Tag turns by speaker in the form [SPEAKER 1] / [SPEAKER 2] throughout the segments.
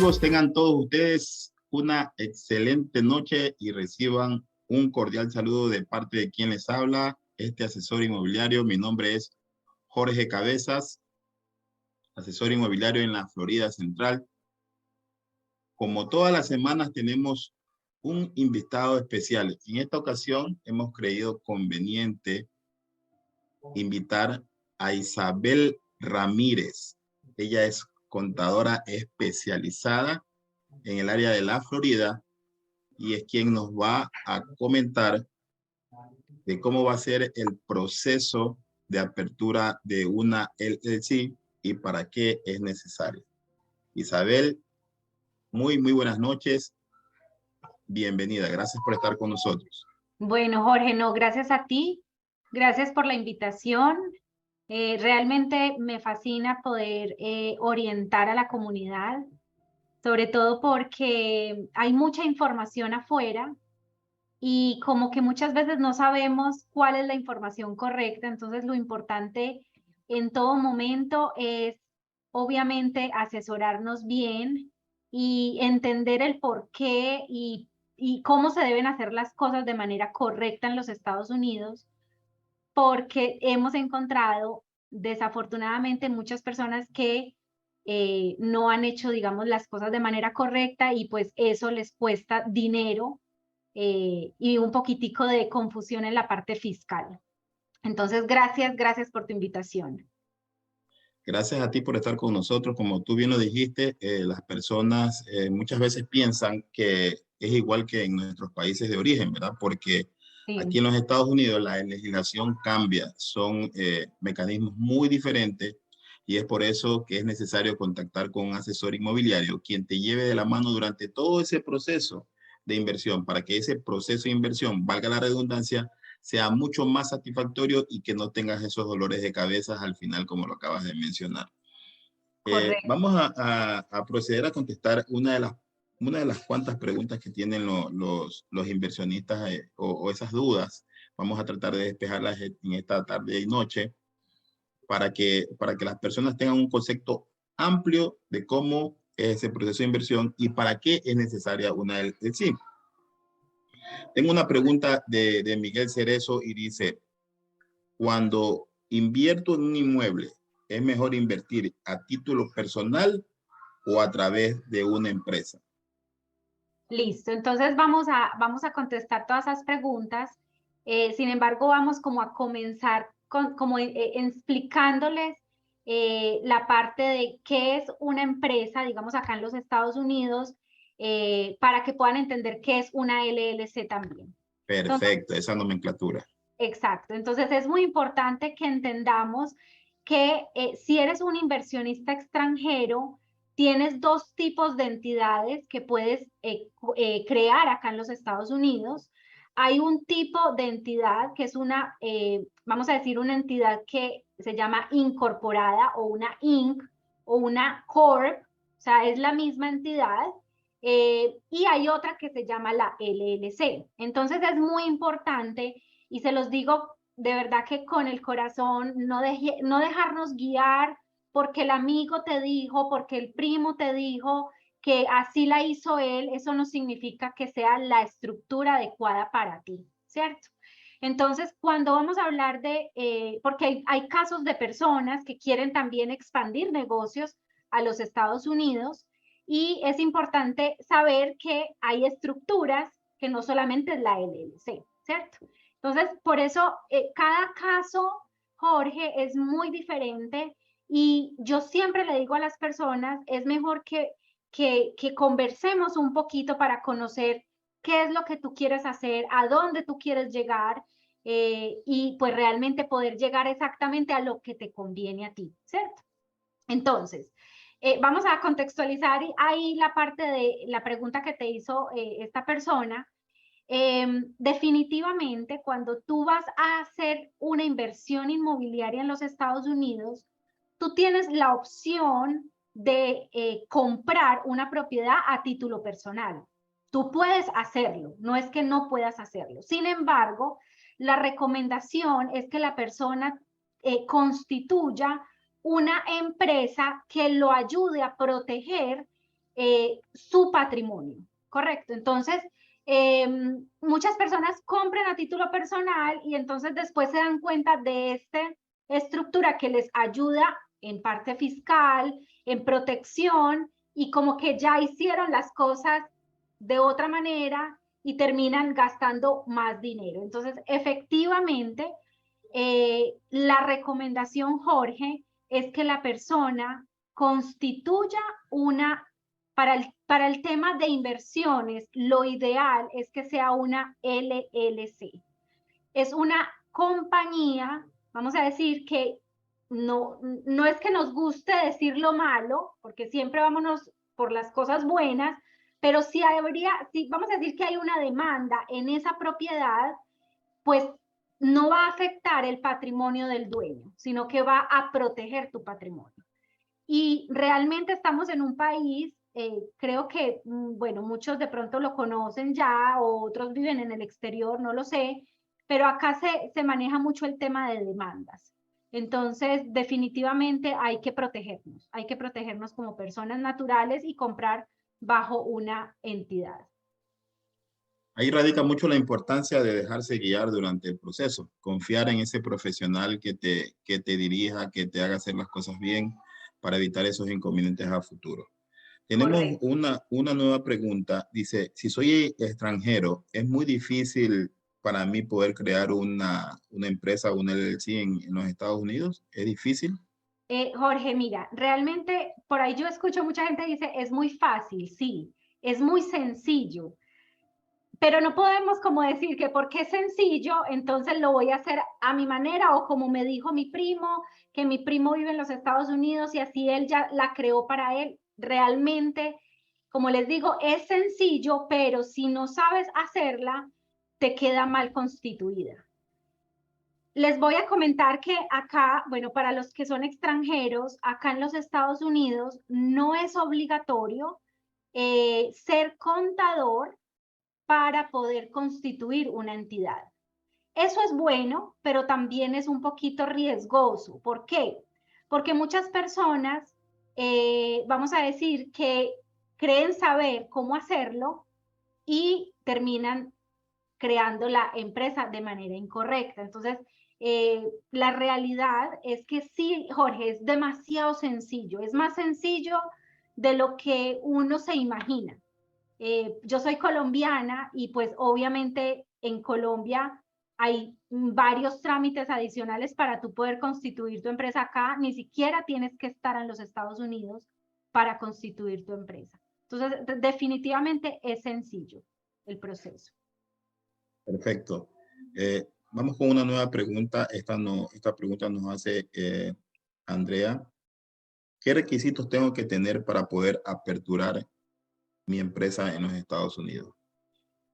[SPEAKER 1] amigos, tengan todos ustedes una excelente noche y reciban un cordial saludo de parte de quien les habla, este asesor inmobiliario. Mi nombre es Jorge Cabezas, asesor inmobiliario en la Florida Central. Como todas las semanas tenemos un invitado especial. En esta ocasión hemos creído conveniente invitar a Isabel Ramírez. Ella es contadora especializada en el área de la Florida y es quien nos va a comentar de cómo va a ser el proceso de apertura de una LLC y para qué es necesario. Isabel, muy buenas noches. Bienvenida. Gracias por estar con nosotros.
[SPEAKER 2] Bueno, Jorge, no, gracias a ti. Gracias por la invitación. Realmente me fascina poder orientar a la comunidad, sobre todo porque hay mucha información afuera y como que muchas veces no sabemos cuál es la información correcta. Entonces lo importante en todo momento es obviamente asesorarnos bien y entender el por qué y cómo se deben hacer las cosas de manera correcta en los Estados Unidos, porque hemos encontrado desafortunadamente muchas personas que no han hecho, digamos, las cosas de manera correcta y pues eso les cuesta dinero y un poquitico de confusión en la parte fiscal. Entonces, gracias por tu invitación.
[SPEAKER 1] Gracias a ti por estar con nosotros. Como tú bien lo dijiste, las personas muchas veces piensan que es igual que en nuestros países de origen, ¿verdad? Porque aquí
[SPEAKER 2] Sí.
[SPEAKER 1] en los Estados Unidos la legislación cambia, son mecanismos muy diferentes y es por eso que es necesario contactar con un asesor inmobiliario, quien te lleve de la mano durante todo ese proceso de inversión, para que ese proceso de inversión, valga la redundancia, sea mucho más satisfactorio y que no tengas esos dolores de cabeza al final, como lo acabas de mencionar.
[SPEAKER 2] Correcto.
[SPEAKER 1] Vamos a proceder a contestar una de las cuantas preguntas que tienen los inversionistas o esas dudas. Vamos a tratar de despejarlas en esta tarde y noche para que las personas tengan un concepto amplio de cómo es ese proceso de inversión y para qué es necesaria una LLC. Tengo una pregunta de Miguel Cerezo y dice, cuando invierto en un inmueble, ¿es mejor invertir a título personal o a través de una empresa?
[SPEAKER 2] Listo, entonces vamos a contestar todas esas preguntas. Sin embargo, vamos como a comenzar como explicándoles la parte de qué es una empresa, digamos acá en los Estados Unidos, para que puedan entender qué es una LLC también. Entonces,
[SPEAKER 1] Perfecto, esa nomenclatura.
[SPEAKER 2] exacto. Entonces es muy importante que entendamos que si eres un inversionista extranjero, tienes dos tipos de entidades que puedes crear acá en los Estados Unidos. Hay un tipo de entidad que es una, vamos a decir, una entidad que se llama incorporada o una Inc. o una Corp, o sea, es la misma entidad. Y hay otra que se llama la LLC. Entonces es muy importante y se los digo de verdad que con el corazón, no dejarnos guiar porque el amigo te dijo, porque el primo te dijo que así la hizo él, eso no significa que sea la estructura adecuada para ti, ¿cierto? Entonces, cuando vamos a hablar de, porque hay casos de personas que quieren también expandir negocios a los Estados Unidos y es importante saber que hay estructuras que no solamente es la LLC, ¿cierto? Entonces, por eso cada caso, Jorge, es muy diferente y yo siempre le digo a las personas, es mejor que conversemos un poquito para conocer qué es lo que tú quieres hacer, a dónde tú quieres llegar y pues realmente poder llegar exactamente a lo que te conviene a ti, ¿cierto? Entonces, vamos a contextualizar ahí la parte de la pregunta que te hizo esta persona. Definitivamente, cuando tú vas a hacer una inversión inmobiliaria en los Estados Unidos, tú tienes la opción de comprar una propiedad a título personal. Tú puedes hacerlo, no es que no puedas hacerlo. Sin embargo, la recomendación es que la persona constituya una empresa que lo ayude a proteger su patrimonio, ¿correcto? Entonces, muchas personas compran a título personal y entonces después se dan cuenta de esta estructura que les ayuda en parte fiscal, en protección, y como que ya hicieron las cosas de otra manera y terminan gastando más dinero. Entonces, efectivamente, la recomendación, Jorge, es que la persona constituya una, para el tema de inversiones, lo ideal es que sea una LLC. Es una compañía, vamos a decir que no es que nos guste decir lo malo, porque siempre vámonos por las cosas buenas, pero si habría, si vamos a decir que hay una demanda en esa propiedad, pues no va a afectar el patrimonio del dueño, sino que va a proteger tu patrimonio. Y realmente estamos en un país, creo que, bueno, muchos de pronto lo conocen ya, o otros viven en el exterior, no lo sé, pero acá se maneja mucho el tema de demandas. Entonces, definitivamente hay que protegernos como personas naturales y comprar bajo una entidad.
[SPEAKER 1] Ahí radica mucho la importancia de dejarse guiar durante el proceso, confiar en ese profesional que te dirija, que te haga hacer las cosas bien para evitar esos inconvenientes a futuro. Tenemos
[SPEAKER 2] Correcto.
[SPEAKER 1] una nueva pregunta. Dice, si soy extranjero, ¿es muy difícil para mí poder crear una empresa, una LLC en los Estados Unidos? ¿Es difícil?
[SPEAKER 2] Jorge, mira, realmente por ahí yo escucho mucha gente dice, es muy fácil, sí, es muy sencillo, pero no podemos como decir que porque es sencillo, entonces lo voy a hacer a mi manera o como me dijo mi primo, que mi primo vive en los Estados Unidos y así él ya la creó para él. Realmente, como les digo, es sencillo, pero si no sabes hacerla, te queda mal constituida. Les voy a comentar que acá, bueno, para los que son extranjeros, acá en los Estados Unidos no es obligatorio ser contador para poder constituir una entidad. Eso es bueno, pero también es un poquito riesgoso. ¿Por qué? Porque muchas personas, vamos a decir que creen saber cómo hacerlo y terminan creando la empresa de manera incorrecta. Entonces, la realidad es que sí, Jorge, es demasiado sencillo, es más sencillo de lo que uno se imagina. Yo soy colombiana y pues obviamente en Colombia hay varios trámites adicionales para tú poder constituir tu empresa acá, ni siquiera tienes que estar en los Estados Unidos para constituir tu empresa. Entonces, definitivamente es sencillo el proceso.
[SPEAKER 1] Perfecto. Vamos con una nueva pregunta. Esta pregunta nos hace Andrea. ¿Qué requisitos tengo que tener para poder aperturar mi empresa en los Estados Unidos?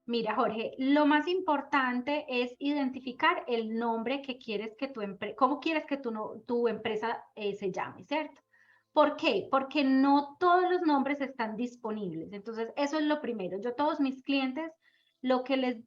[SPEAKER 2] Mira, Jorge, lo más importante es identificar el nombre que quieres que tu empresa, cómo quieres que tu empresa se llame, ¿cierto? ¿Por qué? Porque no todos los nombres están disponibles. Entonces, eso es lo primero. Yo a todos mis clientes lo que les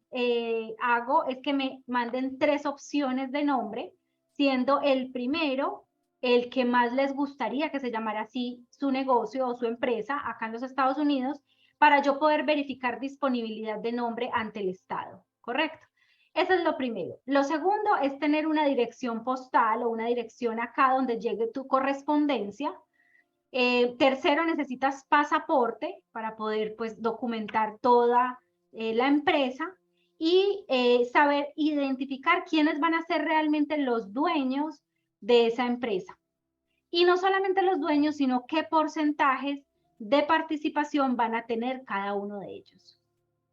[SPEAKER 2] hago es que me manden 3 opciones de nombre, siendo el primero el que más les gustaría que se llamara así su negocio o su empresa acá en los Estados Unidos, para yo poder verificar disponibilidad de nombre ante el Estado, ¿correcto? Eso es lo primero. Lo segundo es tener una dirección postal o una dirección acá donde llegue tu correspondencia. Tercero, necesitas pasaporte para poder pues documentar toda la empresa y saber identificar quiénes van a ser realmente los dueños de esa empresa. Y no solamente los dueños, sino qué porcentajes de participación van a tener cada uno de ellos.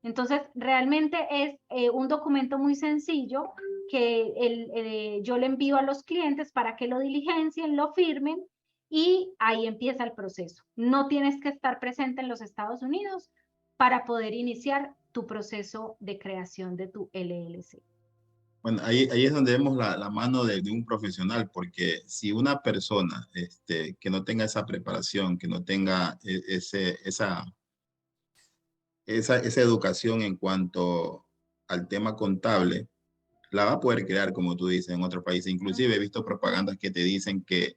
[SPEAKER 2] Entonces, realmente es un documento muy sencillo que yo le envío a los clientes para que lo diligencien, lo firmen y ahí empieza el proceso. No tienes que estar presente en los Estados Unidos para poder iniciar tu proceso de creación de tu LLC.
[SPEAKER 1] Bueno, ahí es donde vemos la mano de un profesional, porque si una persona que no tenga esa preparación, que no tenga esa educación en cuanto al tema contable, la va a poder crear, como tú dices, en otros países. Inclusive he visto propagandas que te dicen que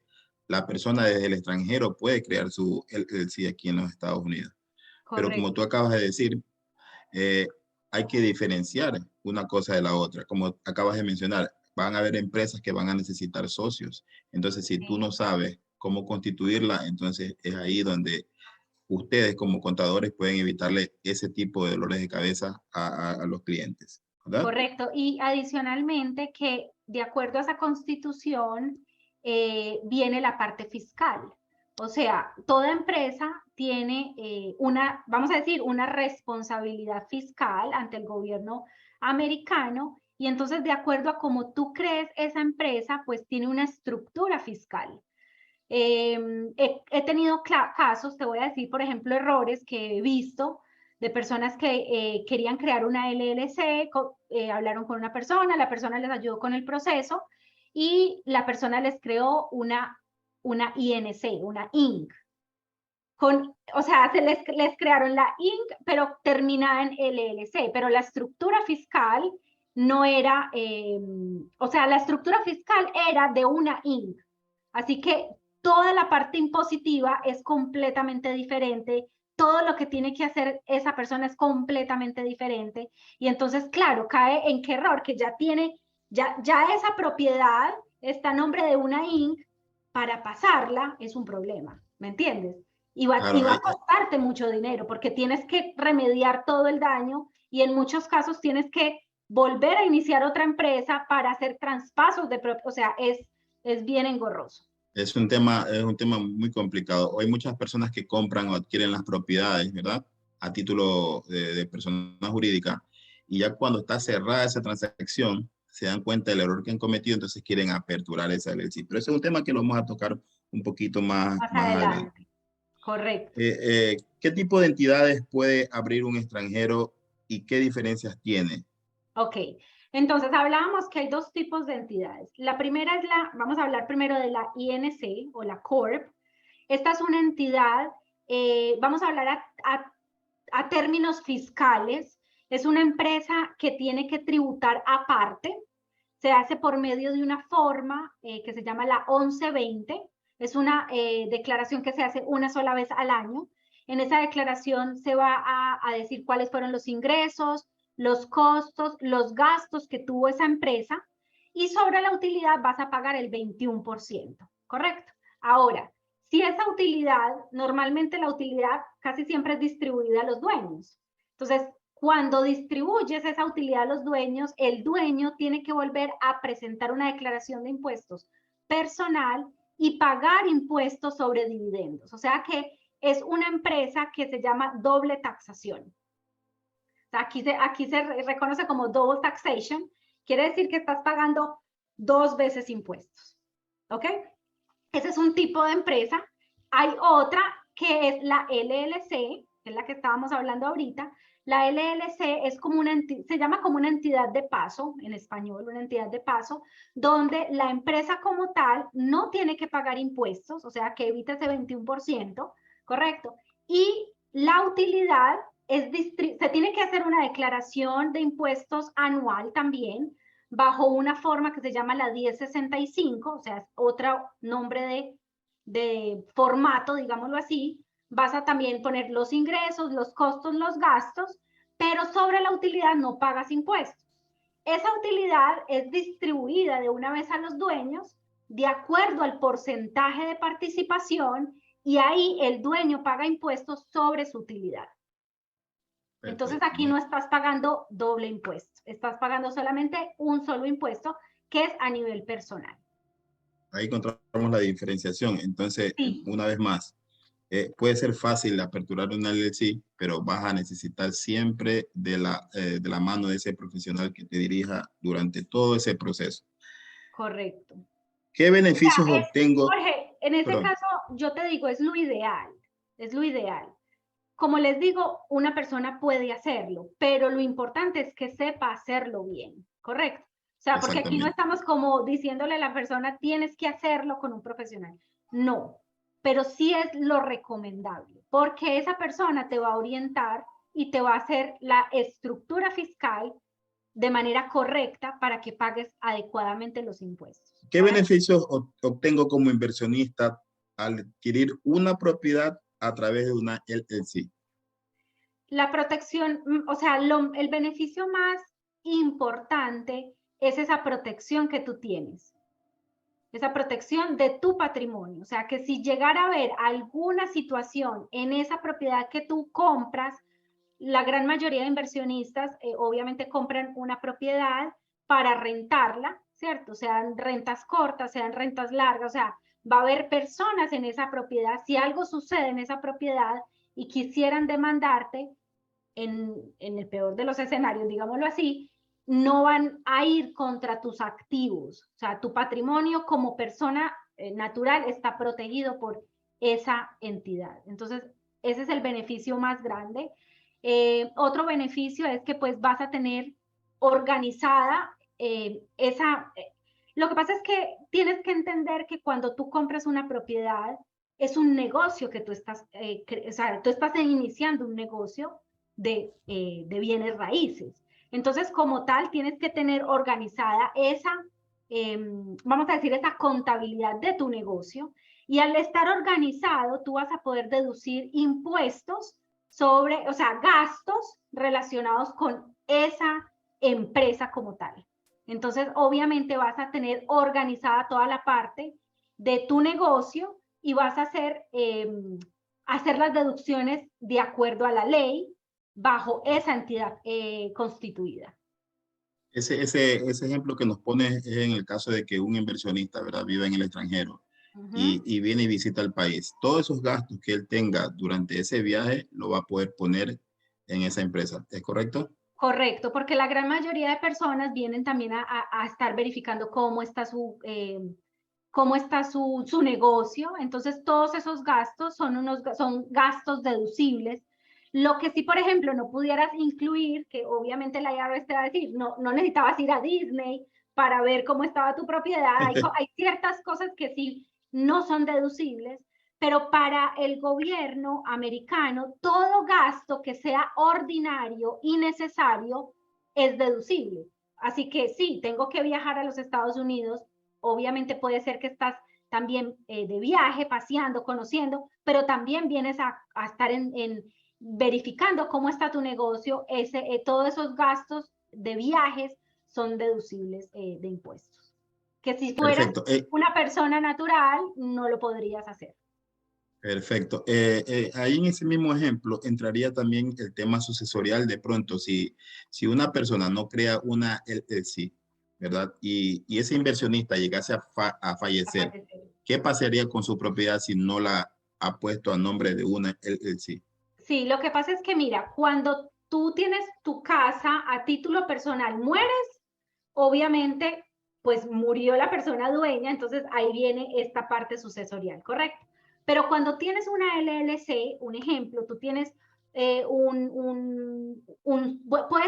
[SPEAKER 1] la persona desde el extranjero puede crear su LLC aquí en los Estados Unidos. Pero como tú
[SPEAKER 2] Correcto.
[SPEAKER 1] acabas de decir, eh, hay que diferenciar una cosa de la otra. Como acabas de mencionar, van a haber empresas que van a necesitar socios. Entonces, si tú no
[SPEAKER 2] Sí.
[SPEAKER 1] sabes cómo constituirla, entonces es ahí donde ustedes como contadores pueden evitarle ese tipo de dolores de cabeza a los clientes, ¿verdad?
[SPEAKER 2] Correcto. Y adicionalmente que de acuerdo a esa constitución viene la parte fiscal. O sea, toda empresa tiene una, vamos a decir, una responsabilidad fiscal ante el gobierno americano y entonces de acuerdo a cómo tú crees esa empresa, pues tiene una estructura fiscal. He tenido casos, te voy a decir, por ejemplo, errores que he visto de personas que querían crear una LLC, hablaron con una persona, la persona les ayudó con el proceso y la persona les creó una INC, una Inc. O sea, les crearon la Inc., pero terminada en LLC, pero la estructura fiscal no era, o sea, la estructura fiscal era de una Inc. Así que toda la parte impositiva es completamente diferente, todo lo que tiene que hacer esa persona es completamente diferente. Y entonces, claro, cae en qué error, que ya esa propiedad está a nombre de una Inc., para pasarla es un problema, ¿me entiendes?
[SPEAKER 1] Claro,
[SPEAKER 2] Y va a costarte mucho dinero porque tienes que remediar todo el daño y en muchos casos tienes que volver a iniciar otra empresa para hacer traspasos de propiedad, o sea, es bien engorroso.
[SPEAKER 1] es un tema muy complicado. Hay muchas personas que compran o adquieren las propiedades, ¿verdad? A título de persona jurídica. Y ya cuando está cerrada esa transacción, se dan cuenta del error que han cometido, entonces quieren aperturar esa LLC. Pero ese es un tema que lo vamos a tocar un poquito
[SPEAKER 2] Más
[SPEAKER 1] más adelante.
[SPEAKER 2] adelante, correcto.
[SPEAKER 1] ¿Qué tipo de entidades puede abrir un extranjero y qué diferencias tiene?
[SPEAKER 2] Ok, entonces hablábamos que hay dos tipos de entidades. La primera es vamos a hablar primero de la INC o la Corp. Esta es una entidad, vamos a hablar a términos fiscales, es una empresa que tiene que tributar aparte, se hace por medio de una forma que se llama la 1120, es una declaración que se hace una sola vez al año. En esa declaración se va a decir cuáles fueron los ingresos, los costos, los gastos que tuvo esa empresa y sobre la utilidad vas a pagar el 21%, ¿correcto? Ahora, si esa utilidad, normalmente la utilidad casi siempre es distribuida a los dueños. Entonces, cuando distribuyes esa utilidad a los dueños, el dueño tiene que volver a presentar una declaración de impuestos personal y pagar impuestos sobre dividendos. O sea que es una empresa que se llama doble taxación. O sea, aquí se reconoce como double taxation. Quiere decir que estás pagando 2 veces impuestos. ¿Ok? Ese es un tipo de empresa. Hay otra que es la LLC, que es la que estábamos hablando ahorita. La LLC es como se llama como una entidad de paso, en español, una entidad de paso, donde la empresa como tal no tiene que pagar impuestos, o sea, que evita ese 21%, ¿correcto? Y la utilidad se tiene que hacer una declaración de impuestos anual también, bajo una forma que se llama la 1065, o sea, es otro nombre de formato, digámoslo así. Vas a también poner los ingresos, los costos, los gastos, pero sobre la utilidad no pagas impuestos. Esa utilidad es distribuida de una vez a los dueños de acuerdo al porcentaje de participación y ahí el dueño paga impuestos sobre su utilidad. Entonces
[SPEAKER 1] Perfecto.
[SPEAKER 2] aquí no estás pagando doble impuesto, estás pagando solamente un solo impuesto que es a nivel personal.
[SPEAKER 1] Ahí encontramos la diferenciación. Entonces,
[SPEAKER 2] Sí,
[SPEAKER 1] una vez más, puede ser fácil aperturar una LLC, pero vas a necesitar siempre de la mano de ese profesional que te dirija durante todo ese proceso.
[SPEAKER 2] correcto.
[SPEAKER 1] ¿Qué beneficios obtengo?
[SPEAKER 2] Jorge, en ese
[SPEAKER 1] Perdón,
[SPEAKER 2] caso yo te digo, es lo ideal. Como les digo, una persona puede hacerlo, pero lo importante es que sepa hacerlo bien, ¿correcto? O sea, porque aquí no
[SPEAKER 1] exactamente.
[SPEAKER 2] estamos como diciéndole a la persona, tienes que hacerlo con un profesional. No, pero sí es lo recomendable, porque esa persona te va a orientar y te va a hacer la estructura fiscal de manera correcta para que pagues adecuadamente los impuestos.
[SPEAKER 1] ¿Qué beneficios obtengo como inversionista al adquirir una propiedad a través de una LLC?
[SPEAKER 2] La protección, o sea, el beneficio más importante es esa protección que tú tienes, esa protección de tu patrimonio. O sea, que si llegara a haber alguna situación en esa propiedad que tú compras, la gran mayoría de inversionistas obviamente compran una propiedad para rentarla, ¿cierto? Sean rentas cortas, sean rentas largas, o sea, va a haber personas en esa propiedad. Si algo sucede en esa propiedad y quisieran demandarte, en el peor de los escenarios, digámoslo así, no van a ir contra tus activos. O sea, tu patrimonio como persona natural está protegido por esa entidad. Entonces, ese es el beneficio más grande. Otro beneficio es que pues vas a tener organizada esa... lo que pasa es que tienes que entender que cuando tú compras una propiedad, es un negocio que tú estás, o sea, tú estás iniciando un negocio de bienes raíces. Entonces, como tal, tienes que tener organizada esa, vamos a decir, esa contabilidad de tu negocio. Y al estar organizado, tú vas a poder deducir impuestos sobre, o sea, gastos relacionados con esa empresa como tal. Entonces, obviamente vas a tener organizada toda la parte de tu negocio y vas a hacer las deducciones de acuerdo a la ley bajo esa entidad constituida.
[SPEAKER 1] Ese ejemplo que nos pone es en el caso de que un inversionista, ¿verdad?, vive en el extranjero y viene y visita el país. Todos esos gastos que él tenga durante ese viaje lo va a poder poner en esa empresa. ¿Es correcto?
[SPEAKER 2] Correcto, porque la gran mayoría de personas vienen también a estar verificando cómo está su negocio. Entonces, todos esos gastos son gastos deducibles. Lo que sí, por ejemplo, no pudieras incluir, que obviamente la IRS te va a decir, no, no necesitabas ir a Disney para ver cómo estaba tu propiedad. Hay ciertas cosas que sí no son deducibles, pero para el gobierno americano, todo gasto que sea ordinario y necesario es deducible. Así que sí, tengo que viajar a los Estados Unidos. Obviamente puede ser que estás también de viaje, paseando, conociendo, pero también vienes a estar verificando cómo está tu negocio. Todos esos gastos de viajes son deducibles de impuestos. Que si fueras
[SPEAKER 1] Perfecto.
[SPEAKER 2] una persona natural, no lo podrías hacer.
[SPEAKER 1] Perfecto. Ahí en ese mismo ejemplo entraría también el tema sucesorial de pronto. Si una persona no crea una LLC, ¿verdad? Y ese inversionista llegase a fallecer, ¿qué pasaría con su propiedad si no la ha puesto a nombre de una LLC?
[SPEAKER 2] Sí, lo que pasa es que mira, cuando tú tienes tu casa a título personal, mueres, obviamente, pues murió la persona dueña, entonces ahí viene esta parte sucesorial, ¿correcto? Pero cuando tienes una LLC, un ejemplo, tú tienes puede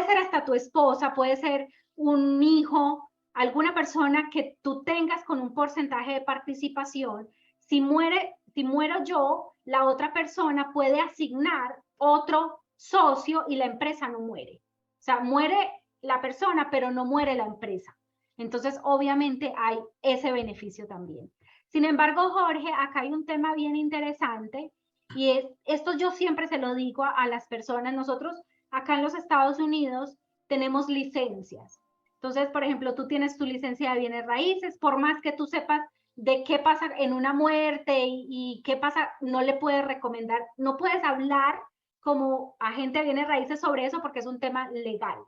[SPEAKER 2] ser hasta tu esposa, puede ser un hijo, alguna persona que tú tengas con un porcentaje de participación. Si muero yo, la otra persona puede asignar otro socio y la empresa no muere. O sea, muere la persona, pero no muere la empresa. Entonces, obviamente hay ese beneficio también. Sin embargo, Jorge, acá hay un tema bien interesante y esto yo siempre se lo digo a las personas. Nosotros acá en los Estados Unidos tenemos licencias. Entonces, por ejemplo, tú tienes tu licencia de bienes raíces, por más que tú sepas de qué pasa en una muerte y qué pasa, no le puedes recomendar, no puedes hablar como agente de bienes raíces sobre eso porque es un tema legal.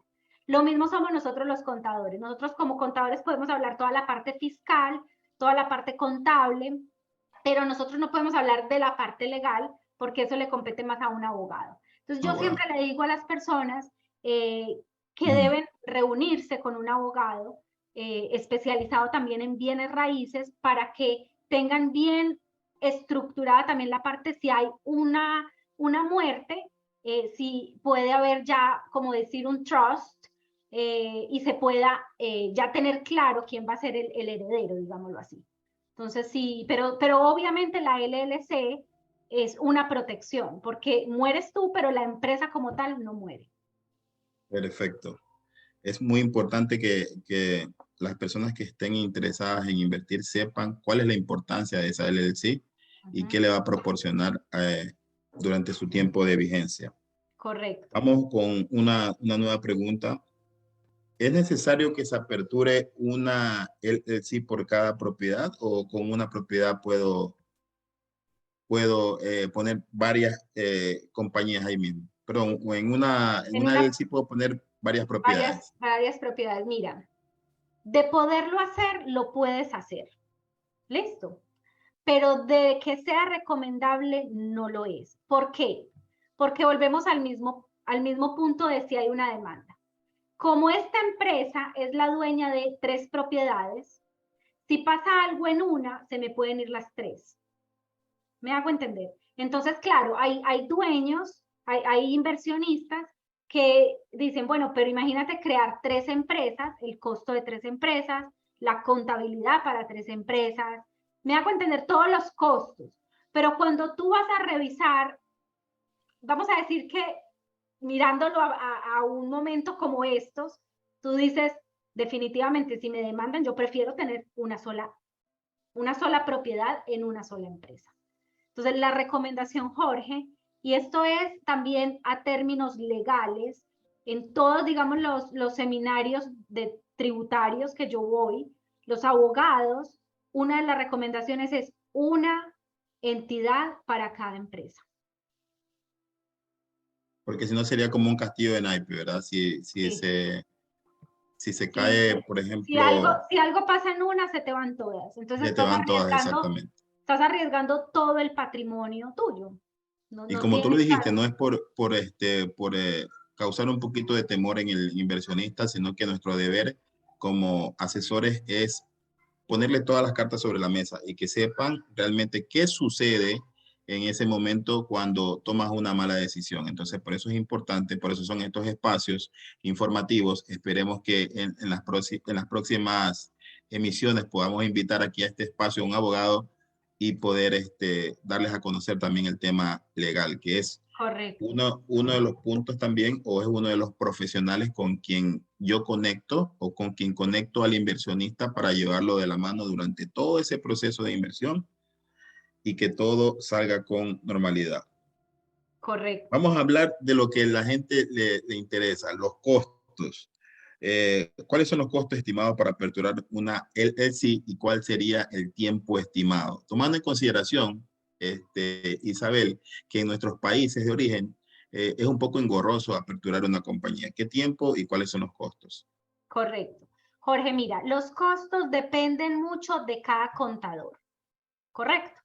[SPEAKER 2] Lo mismo somos nosotros los contadores. Nosotros como contadores podemos hablar toda la parte fiscal, toda la parte contable, pero nosotros no podemos hablar de la parte legal porque eso le compete más a un abogado. Entonces yo siempre le digo a las personas que deben reunirse con un abogado especializado también en bienes raíces para que tengan bien estructurada también la parte si hay una muerte, si puede haber ya, como decir, un trust y se pueda ya tener claro quién va a ser el heredero, digámoslo así. Entonces sí, pero obviamente la LLC es una protección porque mueres tú, pero la empresa como tal no muere.
[SPEAKER 1] Perfecto. Es muy importante que las personas que estén interesadas en invertir sepan cuál es la importancia de esa LLC y qué le va a proporcionar durante su tiempo de vigencia.
[SPEAKER 2] Correcto.
[SPEAKER 1] Vamos con una nueva pregunta. ¿Es necesario que se aperture una LLC por cada propiedad o con una propiedad puedo poner varias compañías ahí mismo? Perdón, o en una LLC puedo poner varias propiedades.
[SPEAKER 2] Varias propiedades. Mira, de poderlo hacer, lo puedes hacer. ¿Listo? Pero de que sea recomendable, no lo es. ¿Por qué? Porque volvemos al mismo punto de si hay una demanda. Como esta empresa es la dueña de 3 propiedades, si pasa algo en una, se me pueden ir las 3. ¿Me hago entender? Entonces, claro, hay dueños, hay inversionistas que dicen, bueno, pero imagínate crear 3 empresas, el costo de 3 empresas, la contabilidad para 3 empresas, me hago entender todos los costos, pero cuando tú vas a revisar, vamos a decir que mirándolo a un momento como estos, tú dices, definitivamente, si me demandan, yo prefiero tener una sola propiedad en una sola empresa. Entonces, la recomendación, Jorge, y esto es también a términos legales, en todos, digamos, los seminarios de tributarios que yo voy, los abogados, una de las recomendaciones es una entidad para cada empresa.
[SPEAKER 1] Porque si no sería como un castillo de naipes, ¿verdad? Si se cae, por ejemplo,
[SPEAKER 2] si algo pasa en una, se te van todas. Entonces
[SPEAKER 1] se te van todas exactamente.
[SPEAKER 2] Estás arriesgando todo el patrimonio tuyo.
[SPEAKER 1] Y
[SPEAKER 2] No
[SPEAKER 1] como tú lo
[SPEAKER 2] tienes
[SPEAKER 1] dijiste,
[SPEAKER 2] caso.
[SPEAKER 1] no es por causar un poquito de temor en el inversionista, sino que nuestro deber como asesores es ponerle todas las cartas sobre la mesa y que sepan realmente qué sucede en ese momento cuando tomas una mala decisión. Entonces, por eso es importante, por eso son estos espacios informativos. Esperemos que en las próximas emisiones podamos invitar aquí a este espacio a un abogado y poder darles a conocer también el tema legal, que es
[SPEAKER 2] Correcto.
[SPEAKER 1] uno de los puntos también, o es uno de los profesionales con quien yo conecto o con quien conecto al inversionista para llevarlo de la mano durante todo ese proceso de inversión y que todo salga con normalidad.
[SPEAKER 2] Correcto.
[SPEAKER 1] Vamos a hablar de lo que a la gente le interesa, los costos. ¿Cuáles son los costos estimados para aperturar una LLC y cuál sería el tiempo estimado? Tomando en consideración, Isabel, que en nuestros países de origen es un poco engorroso aperturar una compañía. ¿Qué tiempo y cuáles son los costos?
[SPEAKER 2] Correcto. Jorge, mira, los costos dependen mucho de cada contador. Correcto.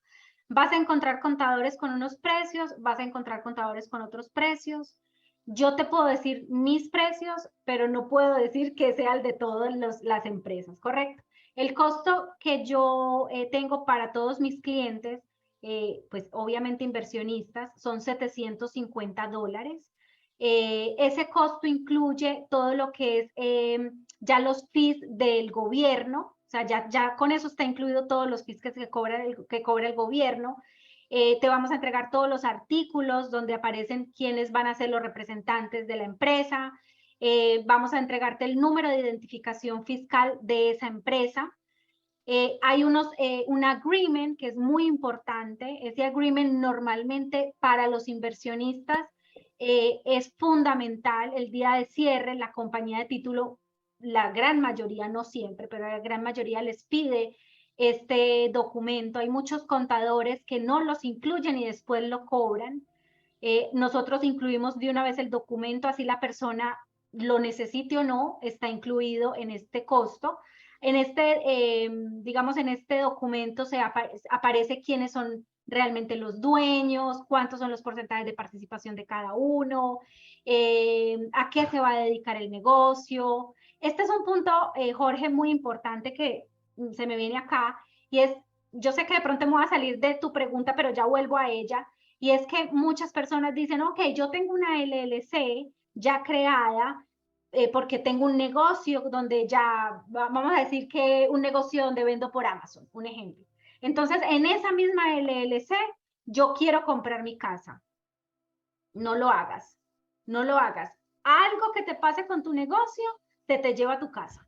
[SPEAKER 2] Vas a encontrar contadores con unos precios, vas a encontrar contadores con otros precios. Yo te puedo decir mis precios, pero no puedo decir que sea el de todas las empresas, ¿correcto? El costo que yo tengo para todos mis clientes, pues obviamente inversionistas, son $750. Ese costo incluye todo lo que es ya los fees del gobierno, o sea, ya con eso está incluido todos los fees que cobra el gobierno. Te vamos a entregar todos los artículos donde aparecen quiénes van a ser los representantes de la empresa. Vamos a entregarte el número de identificación fiscal de esa empresa. Hay un agreement que es muy importante. Ese agreement normalmente para los inversionistas es fundamental. El día de cierre, la compañía de título, la gran mayoría, no siempre, pero la gran mayoría les pide este documento. Hay muchos contadores que no los incluyen y después lo cobran. Nosotros incluimos de una vez el documento, así la persona lo necesite o no, está incluido en este costo. En digamos, en este documento aparece quiénes son realmente los dueños, cuántos son los porcentajes de participación de cada uno, a qué se va a dedicar el negocio. Este es un punto, Jorge, muy importante que se me viene acá y es, yo sé que de pronto me voy a salir de tu pregunta, pero ya vuelvo a ella, y es que muchas personas dicen, ok, yo tengo una LLC ya creada, porque tengo un negocio donde ya, vamos a decir que un negocio donde vendo por Amazon, un ejemplo. Entonces, en esa misma LLC, yo quiero comprar mi casa. No lo hagas, no lo hagas. Algo que te pase con tu negocio, te lleva a tu casa.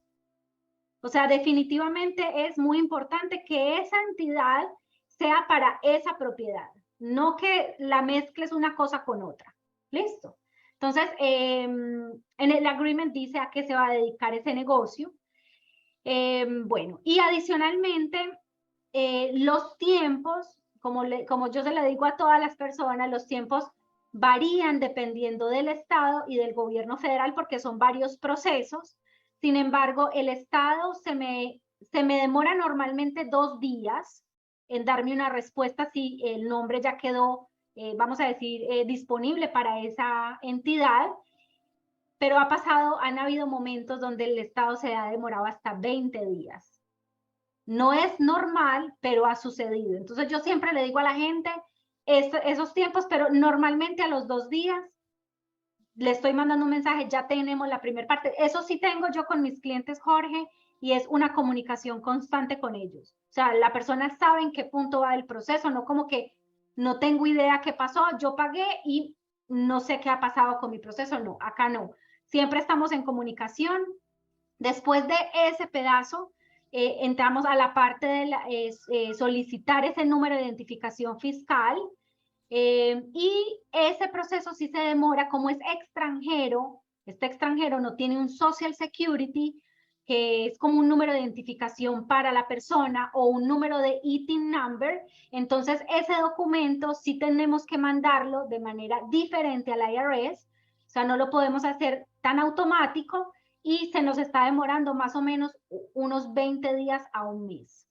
[SPEAKER 2] O sea, definitivamente es muy importante que esa entidad sea para esa propiedad, no que la mezcles una cosa con otra. ¿Listo? Entonces, en el agreement dice a qué se va a dedicar ese negocio. Bueno, y adicionalmente, los tiempos, como yo se le digo a todas las personas, los tiempos varían dependiendo del estado y del gobierno federal porque son varios procesos. Sin embargo, el estado se me demora normalmente 2 días en darme una respuesta si el nombre ya quedó, vamos a decir, disponible para esa entidad. Pero han habido momentos donde el estado se ha demorado hasta 20 días. No es normal, pero ha sucedido. Entonces yo siempre le digo a la gente esos tiempos, pero normalmente a los 2 días le estoy mandando un mensaje, ya tenemos la primera parte. Eso sí tengo yo con mis clientes, Jorge, y es una comunicación constante con ellos. O sea, la persona sabe en qué punto va el proceso, no como que no tengo idea qué pasó, yo pagué y no sé qué ha pasado con mi proceso. No, acá no. Siempre estamos en comunicación. Después de ese pedazo, entramos a la parte de solicitar ese número de identificación fiscal. Y ese proceso sí se demora, como es extranjero, este extranjero no tiene un Social Security, que es como un número de identificación para la persona o un número de ITIN number, entonces ese documento sí tenemos que mandarlo de manera diferente al IRS, o sea, no lo podemos hacer tan automático y se nos está demorando más o menos unos 20 días a un mes.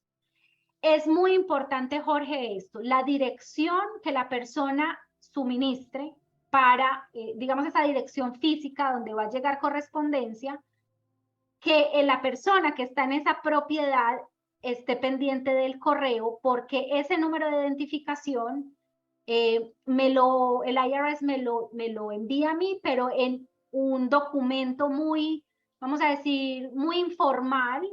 [SPEAKER 2] Es muy importante, Jorge, esto, la dirección que la persona suministre para, digamos, esa dirección física donde va a llegar correspondencia, que la persona que está en esa propiedad esté pendiente del correo, porque ese número de identificación el IRS me lo envía a mí, pero en un documento muy, vamos a decir, muy informal,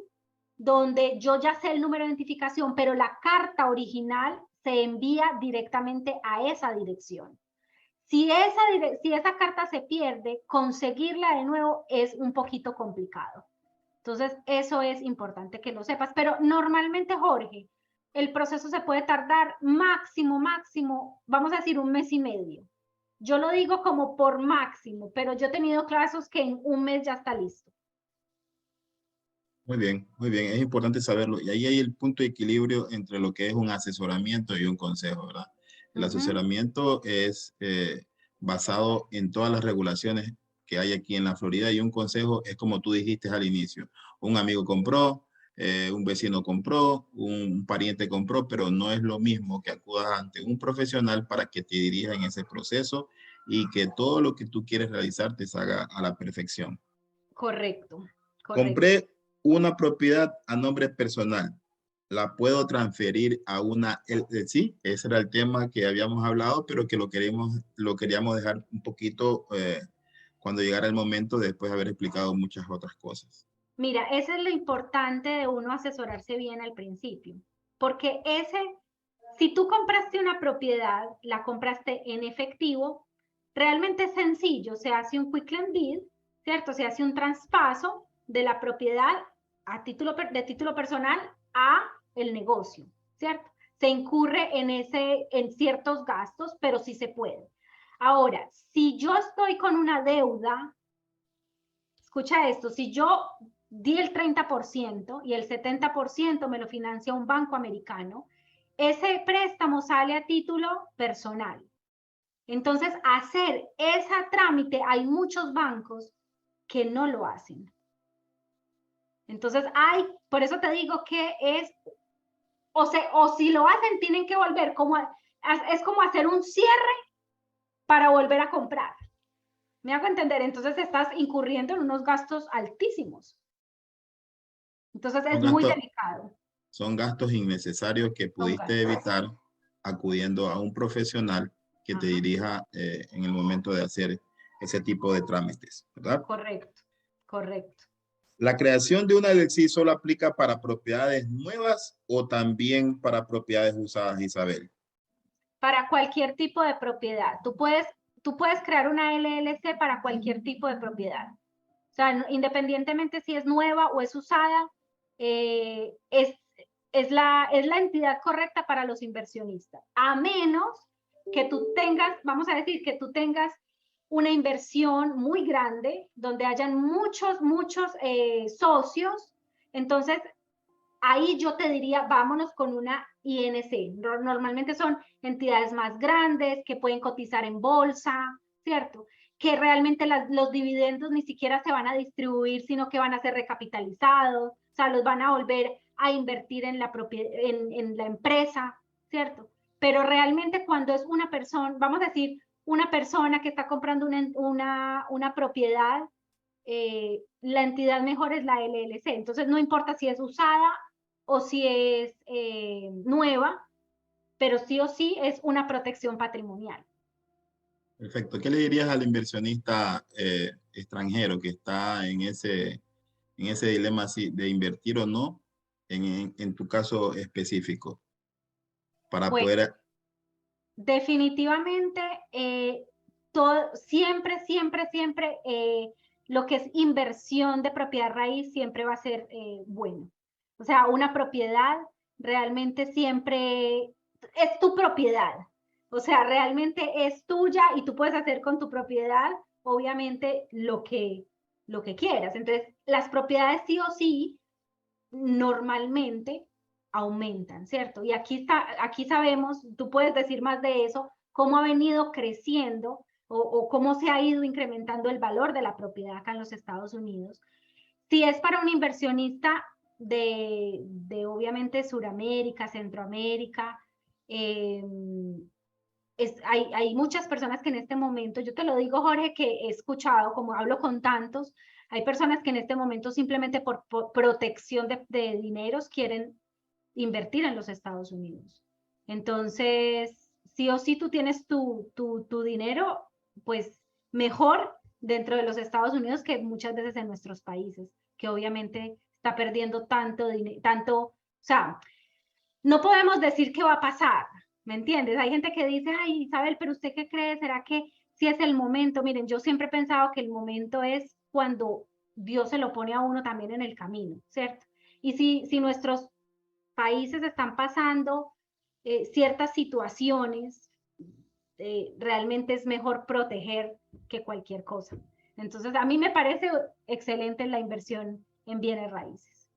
[SPEAKER 2] donde yo ya sé el número de identificación, pero la carta original se envía directamente a esa dirección. Si esa carta se pierde, conseguirla de nuevo es un poquito complicado. Entonces, eso es importante que lo sepas. Pero normalmente, Jorge, el proceso se puede tardar máximo, vamos a decir 1 mes y medio. Yo lo digo como por máximo, pero yo he tenido casos que en 1 mes ya está listo.
[SPEAKER 1] Muy bien, muy bien. Es importante saberlo. Y ahí hay el punto de equilibrio entre lo que es un asesoramiento y un consejo, ¿verdad? El asesoramiento es basado en todas las regulaciones que hay aquí en la Florida y un consejo es como tú dijiste al inicio. Un amigo compró, un vecino compró, un pariente compró, pero no es lo mismo que acudas ante un profesional para que te dirija en ese proceso y que todo lo que tú quieres realizar te salga a la perfección.
[SPEAKER 2] Correcto, correcto.
[SPEAKER 1] Compré una propiedad a nombre personal. ¿La puedo transferir a una LLC? Ese era el tema que habíamos hablado, pero que lo queríamos dejar un poquito cuando llegara el momento después de haber explicado muchas otras cosas.
[SPEAKER 2] Mira, eso es lo importante de uno asesorarse bien al principio, porque si tú compraste una propiedad, la compraste en efectivo, realmente es sencillo, se hace un quick claim deed, ¿cierto? Se hace un traspaso de la propiedad de título personal a el negocio, ¿cierto? Se incurre en ciertos gastos, pero sí se puede. Ahora, si yo estoy con una deuda, escucha esto, si yo di el 30% y el 70% me lo financia un banco americano, ese préstamo sale a título personal. Entonces, hacer ese trámite, hay muchos bancos que no lo hacen. Entonces, por eso te digo que o si lo hacen, tienen que volver, es como hacer un cierre para volver a comprar. ¿Me hago entender? Entonces estás incurriendo en unos gastos altísimos. Entonces es muy delicado.
[SPEAKER 1] Son gastos innecesarios que pudiste evitar acudiendo a un profesional que te dirija en el momento de hacer ese tipo de trámites, ¿verdad?
[SPEAKER 2] Correcto, correcto.
[SPEAKER 1] ¿La creación de una LLC solo aplica para propiedades nuevas o también para propiedades usadas, Isabel?
[SPEAKER 2] Para cualquier tipo de propiedad. Tú puedes crear una LLC para cualquier tipo de propiedad. O sea, independientemente si es nueva o es usada, es la entidad correcta para los inversionistas, a menos que tú tengas, vamos a decir, que tú tengas una inversión muy grande, donde hayan muchos socios. Entonces ahí yo te diría, vámonos con una INC. Normalmente son entidades más grandes que pueden cotizar en bolsa, ¿cierto? Que realmente los dividendos ni siquiera se van a distribuir, sino que van a ser recapitalizados, o sea, los van a volver a invertir en la empresa, ¿cierto? Pero realmente cuando es una persona, vamos a decir, una persona que está comprando una propiedad, la entidad mejor es la LLC. Entonces, no importa si es usada o si es nueva, pero sí o sí es una protección patrimonial.
[SPEAKER 1] Perfecto. ¿Qué le dirías al inversionista extranjero que está en ese dilema así de invertir o no en tu caso específico para
[SPEAKER 2] Bueno,
[SPEAKER 1] poder...
[SPEAKER 2] definitivamente, siempre, lo que es inversión de propiedad raíz siempre va a ser bueno. O sea, una propiedad realmente siempre es tu propiedad. O sea, realmente es tuya y tú puedes hacer con tu propiedad, obviamente, lo que quieras. Entonces, las propiedades sí o sí normalmente aumentan, ¿cierto? Y aquí sabemos, tú puedes decir más de eso, cómo ha venido creciendo o cómo se ha ido incrementando el valor de la propiedad acá en los Estados Unidos. Si es para un inversionista de obviamente Suramérica, Centroamérica, eh, hay muchas personas que en este momento, yo te lo digo, Jorge, que he escuchado, como hablo con tantos, hay personas que en este momento simplemente por protección de dineros quieren invertir en los Estados Unidos. Entonces, sí o sí tú tienes tu dinero, pues mejor dentro de los Estados Unidos que muchas veces en nuestros países, que obviamente está perdiendo o sea, no podemos decir qué va a pasar, ¿me entiendes? Hay gente que dice, ay, Isabel, pero ¿usted qué cree? ¿Será que si es el momento? Miren, yo siempre he pensado que el momento es cuando Dios se lo pone a uno también en el camino, ¿cierto? Y si nuestros países están pasando ciertas situaciones, realmente es mejor proteger que cualquier cosa. Entonces, a mí me parece excelente la inversión en bienes raíces.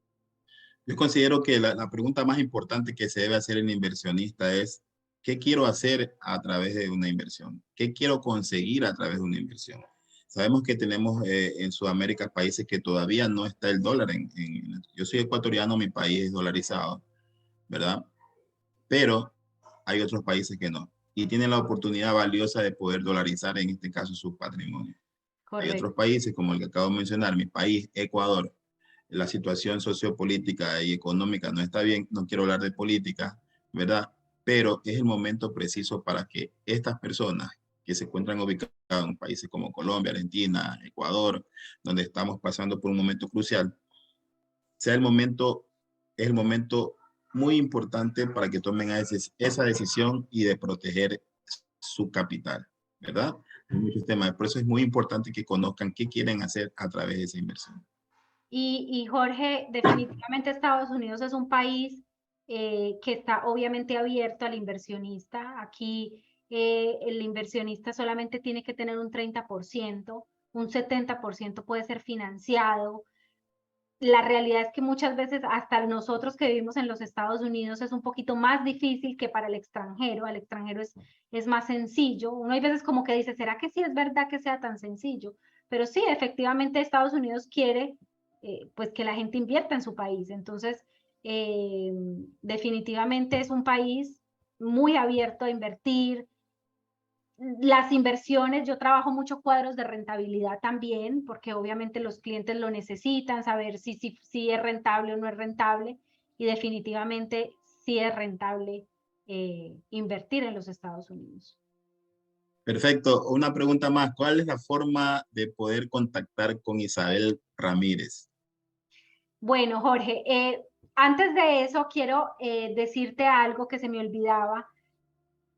[SPEAKER 1] Yo considero que la pregunta más importante que se debe hacer el inversionista es, ¿qué quiero hacer a través de una inversión? ¿Qué quiero conseguir a través de una inversión? Sabemos que tenemos en Sudamérica países que todavía no está el dólar. Yo soy ecuatoriano, mi país es dolarizado, ¿verdad? Pero hay otros países que no. Y tienen la oportunidad valiosa de poder dolarizar, en este caso, su patrimonio. Hay otros
[SPEAKER 2] Correcto.
[SPEAKER 1] países, como el que acabo de mencionar, mi país, Ecuador, la situación sociopolítica y económica no está bien, no quiero hablar de política, ¿verdad? Pero es el momento preciso para que estas personas que se encuentran ubicadas en países como Colombia, Argentina, Ecuador, donde estamos pasando por un momento crucial, sea el momento muy importante para que tomen esa decisión y de proteger su capital, ¿verdad? Hay muchos temas, por eso es muy importante que conozcan qué quieren hacer a través de esa inversión.
[SPEAKER 2] Y Jorge, definitivamente Estados Unidos es un país que está obviamente abierto al inversionista. Aquí el inversionista solamente tiene que tener un 30%, un 70% puede ser financiado. La realidad es que muchas veces hasta nosotros que vivimos en los Estados Unidos es un poquito más difícil que para el extranjero. Al extranjero es más sencillo. Uno hay veces como que dice, ¿será que sí es verdad que sea tan sencillo? Pero sí, efectivamente Estados Unidos quiere pues que la gente invierta en su país. Entonces, definitivamente es un país muy abierto a invertir. Las inversiones, yo trabajo mucho cuadros de rentabilidad también, porque obviamente los clientes lo necesitan, saber si es rentable o no es rentable, y definitivamente sí es rentable invertir en los Estados Unidos.
[SPEAKER 1] Perfecto. Una pregunta más. ¿Cuál es la forma de poder contactar con Isabel Ramírez?
[SPEAKER 2] Bueno, Jorge, antes de eso quiero decirte algo que se me olvidaba.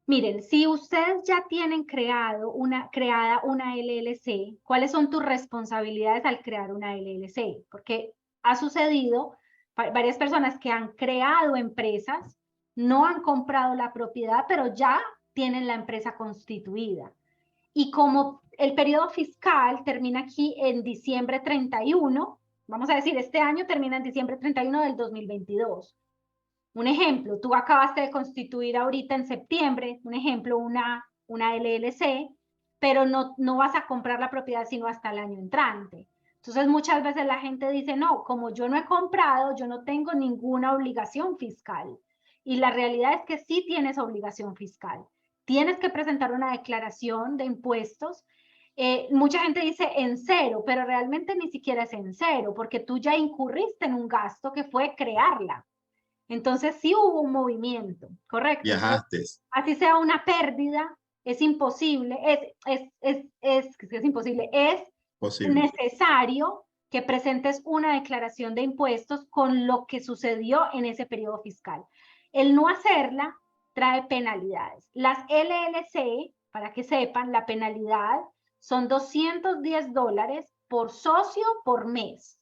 [SPEAKER 2] Miren, si ustedes ya tienen creada una LLC, ¿cuáles son tus responsabilidades al crear una LLC? Porque ha sucedido varias personas que han creado empresas, no han comprado la propiedad, pero ya tienen la empresa constituida. Y como el periodo fiscal termina aquí en diciembre 31, vamos a decir, este año termina en diciembre 31 del 2022. Un ejemplo, tú acabaste de constituir ahorita en septiembre, un ejemplo, una LLC, pero no vas a comprar la propiedad sino hasta el año entrante. Entonces muchas veces la gente dice, no, como yo no he comprado, yo no tengo ninguna obligación fiscal. Y la realidad es que sí tienes obligación fiscal. Tienes que presentar una declaración de impuestos. Mucha gente dice en cero, pero realmente ni siquiera es en cero, porque tú ya incurriste en un gasto que fue crearla. Entonces sí hubo un movimiento, correcto.
[SPEAKER 1] Viajaste.
[SPEAKER 2] Entonces, así sea una pérdida, es imposible, es imposible, es
[SPEAKER 1] Posible.
[SPEAKER 2] necesario que presentes una declaración de impuestos con lo que sucedió en ese periodo fiscal. El no hacerla trae penalidades. Las LLC, para que sepan, la penalidad son $210 por socio por mes.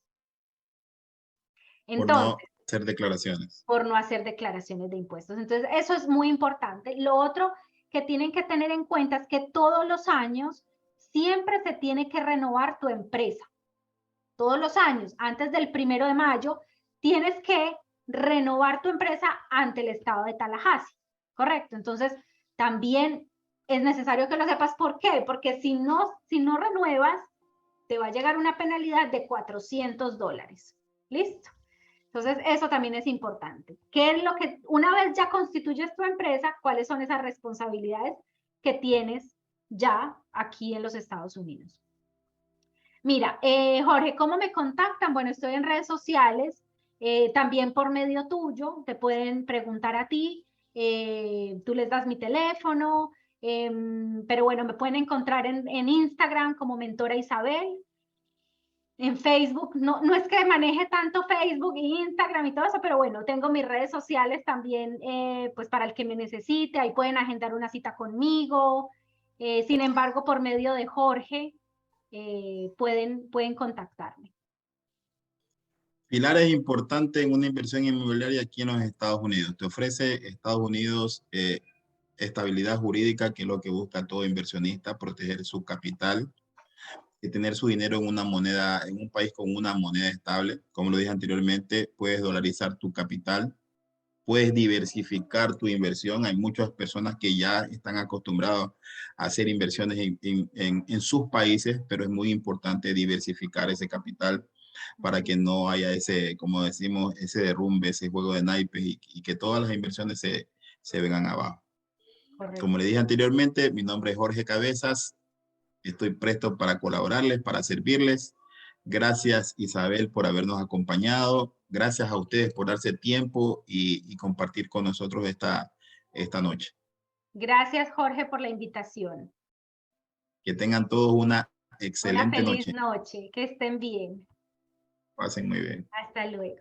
[SPEAKER 1] Por no
[SPEAKER 2] Entonces,
[SPEAKER 1] hacer declaraciones.
[SPEAKER 2] por no hacer declaraciones de impuestos. Entonces, eso es muy importante. Lo otro que tienen que tener en cuenta es que todos los años siempre se tiene que renovar tu empresa. Todos los años, antes del 1 de mayo, tienes que renovar tu empresa ante el estado de Tallahassee, ¿correcto? Entonces, también es necesario que lo sepas. ¿Por qué? Porque si no renuevas, te va a llegar una penalidad de $400. ¿Listo? Entonces, eso también es importante. ¿Qué es lo que, una vez ya constituyes tu empresa, cuáles son esas responsabilidades que tienes ya aquí en los Estados Unidos? Mira, Jorge, ¿cómo me contactan? Bueno, estoy en redes sociales, también por medio tuyo, te pueden preguntar a ti, tú les das mi teléfono, pero bueno, me pueden encontrar en Instagram como Mentora Isabel. En Facebook, no es que maneje tanto Facebook e Instagram y todo eso, pero bueno, tengo mis redes sociales también, pues para el que me necesite, ahí pueden agendar una cita conmigo. Sin embargo, por medio de Jorge, pueden contactarme.
[SPEAKER 1] Pilar es importante en una inversión inmobiliaria aquí en los Estados Unidos. Te ofrece Estados Unidos estabilidad jurídica, que es lo que busca todo inversionista, proteger su capital y tener su dinero en una moneda, en un país con una moneda estable. Como lo dije anteriormente, puedes dolarizar tu capital, puedes diversificar tu inversión. Hay muchas personas que ya están acostumbrados a hacer inversiones en sus países, pero es muy importante diversificar ese capital para que no haya ese, como decimos, ese derrumbe, ese juego de naipes y que todas las inversiones se vengan abajo.
[SPEAKER 2] Correcto.
[SPEAKER 1] Como le dije anteriormente, mi nombre es Jorge Cabezas. Estoy presto para colaborarles, para servirles. Gracias, Isabel, por habernos acompañado. Gracias a ustedes por darse tiempo y compartir con nosotros esta noche.
[SPEAKER 2] Gracias, Jorge, por la invitación.
[SPEAKER 1] Que tengan todos una
[SPEAKER 2] Una
[SPEAKER 1] excelente
[SPEAKER 2] feliz
[SPEAKER 1] noche.
[SPEAKER 2] noche, que estén bien.
[SPEAKER 1] Pasen muy bien.
[SPEAKER 2] Hasta luego.